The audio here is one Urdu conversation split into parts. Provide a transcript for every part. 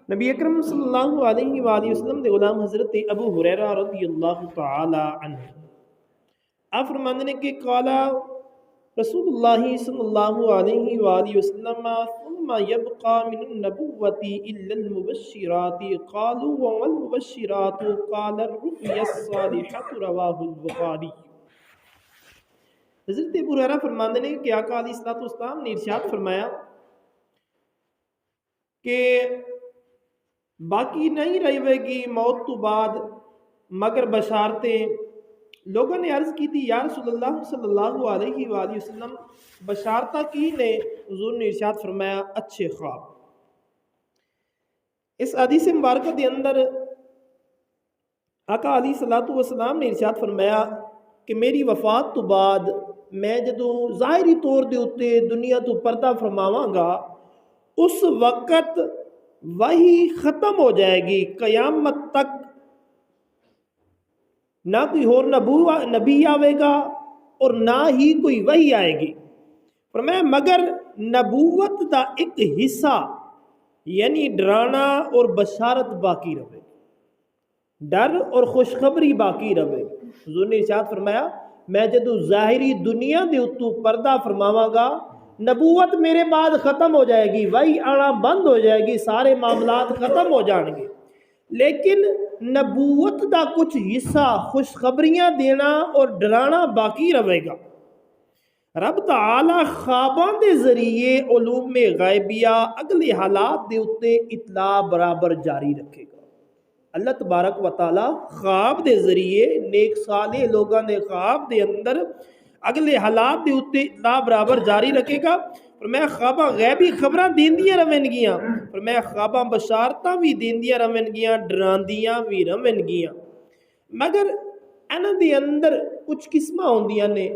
نبی اکرم صلی اللہ علیہ وآلہ وسلم دے غلام حضرت ابو ہریرہ رضی اللہ تعالی عنہ آپ فرماندے نے کہ قالا رسول اللہ صلی اللہ علیہ وآلہ وسلم ثم يبقى من النبوة إلا المبشرات قالوا وما المبشرات قال الرؤيا الصالحة رواہ البخاری۔ حضرت ابو ہریرہ فرماندے نے کہ آقا علیہ الصلوۃ والسلام نے ارشاد فرمایا کہ باقی نہیں رہے گی موت تو بعد مگر بشارتیں۔ لوگوں نے عرض کی تھی یا رسول اللہ صلی اللہ علیہ وآلہ وسلم بشارتہ کی نے؟ حضور نے ارشاد فرمایا اچھے خواب۔ اس حدیث مبارکہ دے اندر آقا علیہ الصلوۃ والسلام نے ارشاد فرمایا کہ میری وفات تو بعد میں جدوں ظاہری طور دے اتے دنیا تو پردہ فرماواں گا اس وقت وہی ختم ہو جائے گی، قیامت تک نہ کوئی اور نبی آئے گا اور نہ ہی کوئی وحی آئے گی۔ فرمایا مگر نبوت دا ایک حصہ یعنی ڈرانا اور بشارت باقی رہے، ڈر اور خوشخبری باقی رہے۔ حضور نے ارشاد فرمایا میں جدو ظاہری دنیا دے اتو پردہ فرماواں گا نبوت میرے بعد ختم ہو جائے گی، وہی آنا بند ہو جائے گی، سارے معاملات ختم ہو جان گے، لیکن نبوت دا کچھ حصہ خوشخبریاں دینا اور ڈرانا باقی رہے گا۔ رب تعالی خواباں دے ذریعے علوم غیبیہ اگلے حالات دے اتے اطلاع برابر جاری رکھے گا۔ اللہ تبارک و تعالی خواب دے ذریعے نیک صالح لوگاں دے خواب دے اندر اگلے حالات دے اتے اطلاع برابر جاری رکھے گا۔ فرمایا خواباں غیبی خبراں دیندیاں رہن گیاں، فرمایا خواباں بشارتاں بھی دیندیاں رہن گیاں، ڈراندیاں بھی رہن گیاں، مگر انہاں دے اندر کچھ قسماں ہوندیاں نے،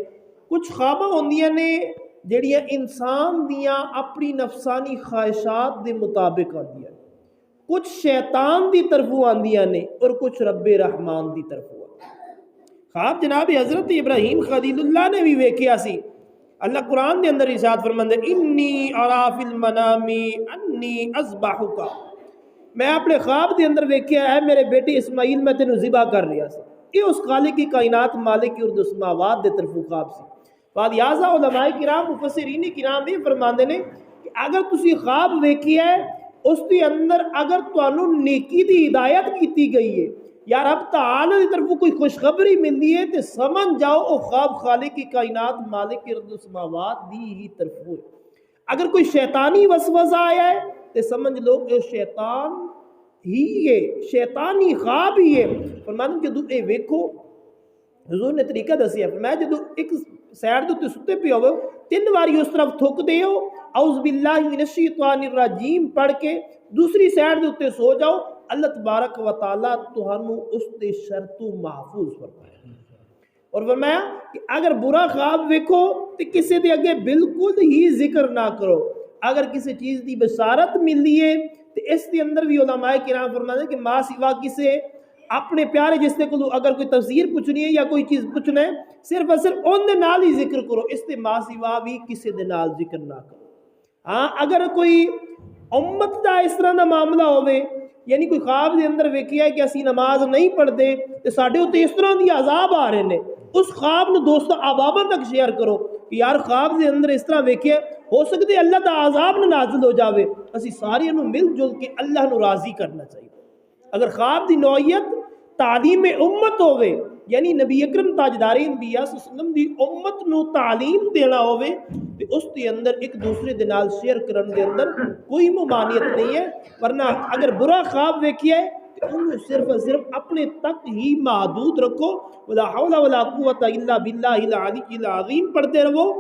کچھ خواباں ہوندیاں نے جڑیاں انسان دیاں اپنی نفسانی خواہشات دے مطابق آندیاں نے، کچھ شیطان دی طرفوں آندیاں نے اور کچھ رب رحمان دی طرفوں۔ خواب جناب حضرت ابراہیم خلیل اللہ نے بھی ویکھیا سی۔ اللہ قرآن دے اندر ارشاد فرماندے انی ارا فی المنام انی اذبحک، میں اپنے خواب دے اندر ویکھیا ہے میرے بیٹے اسماعیل میں تینوں ذبح کر رہا سی۔ یہ اس خالق کی کائنات مالک کی اردو سماوات دے طرفوں خواب سی۔ بعد یازا علماء کرام مفسرین کرام بھی فرماندے نے کہ اگر تسی خواب ویکھیا ہے اس کے اندر اگر تانوں نیکی دی ہدایت کیتی گئی ہے یا رب تعالی دی طرف کوئی خوشخبری ملتی ہے تو سمجھ جاؤ او خواب خالق کی کائنات مالک کی ارض و سماوات دی ہی طرف ہوئے۔ اگر کوئی شیطانی وسوسہ آیا ہے تو سمجھ لو اے شیطان ہی ہے، شیطانی خواب ہی ہے۔ فرمانے کہ اے ویکھو حضور نے طریقہ دسیا، فرمایا جدو ایک سیڈ دے ستے پہ ہوئے 3 باری اس طرف تھوک دے ہو اعوذ باللہ من الشیطان الرجیم پڑھ کے دوسری سیڈ دے اتے سو جاؤ، اللہ تبارک و تعالیٰ تہانوں اس تے شرطوں محفوظ فرمایا۔ اور فرمایا کہ اگر برا خواب ویکھو تو کسی دے اگے بالکل ہی ذکر نہ کرو، اگر کسی چیز دی بشارت ملی ہے تو اس دے اندر بھی علماء کرام فرماتے ہیں کہ ماں سوا کسے اپنے پیارے جس سے کو اگر کوئی تفسیر پوچھنی ہے یا کوئی چیز پوچھنا ہے صرف اور صرف ان دے نال ہی ذکر کرو، اس دے ماں سوا بھی کسی دے نال ذکر نہ کرو۔ ہاں اگر کوئی امت دا اس طرح دا معاملہ ہوئے یعنی کوئی خواب دے اندر ویکھیا ہے کہ اسی نماز نہیں پڑھتے تو ساڈے اوتے اس طرح دی عذاب آ رہے نے، اس خواب نو دوستو احباباں تک شیئر کرو کہ یار خواب دے اندر اس طرح ویکھیا ہو سکتے اللہ دا عذاب نہ نازل ہو جاوے، اسی سارے نو مل جل کے اللہ نو راضی کرنا چاہیے۔ اگر خواب دی نوعیت تعلیم امت ہوئے یعنی نبی اکرم تاجدار انبیاء صلی اللہ علیہ وسلم دی امت نو تعلیم دینا ہوئے تو اس کے اندر ایک دوسرے دے نال شیئر کرن دے اندر کوئی ممانعت نہیں ہے، ورنہ اگر برا خواب ویکھیا ہے تو انہوں صرف اپنے تک ہی محدود رکھو، ولا حول ولا قوت الا باللہ العلی العظیم پڑھتے رہو۔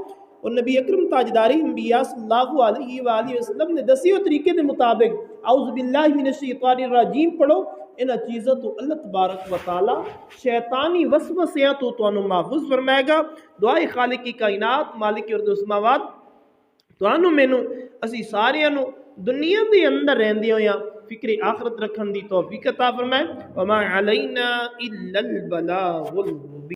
اور نبی اکرم تاجدار انبیاء صلی اللہ علیہ وآلہ وسلم نے دسیو طریقے دے مطابق اعوذ باللہ من الشیطان الرجیم پڑھو، انہاں چیزوں تو اللہ تبارک و تعالی شیطانی وسوسیاں تو تانوں محفوظ فرمائے گا۔ دعائے خالق کی کائنات مالک ارض و سماوات تانوں مینوں اسی ساریاں نو دنیا دے اندر رہندے ہویاں فکر آخرت رکھن دی توفیق عطا فرمائے۔ وما علینا الا البلاغ المبین۔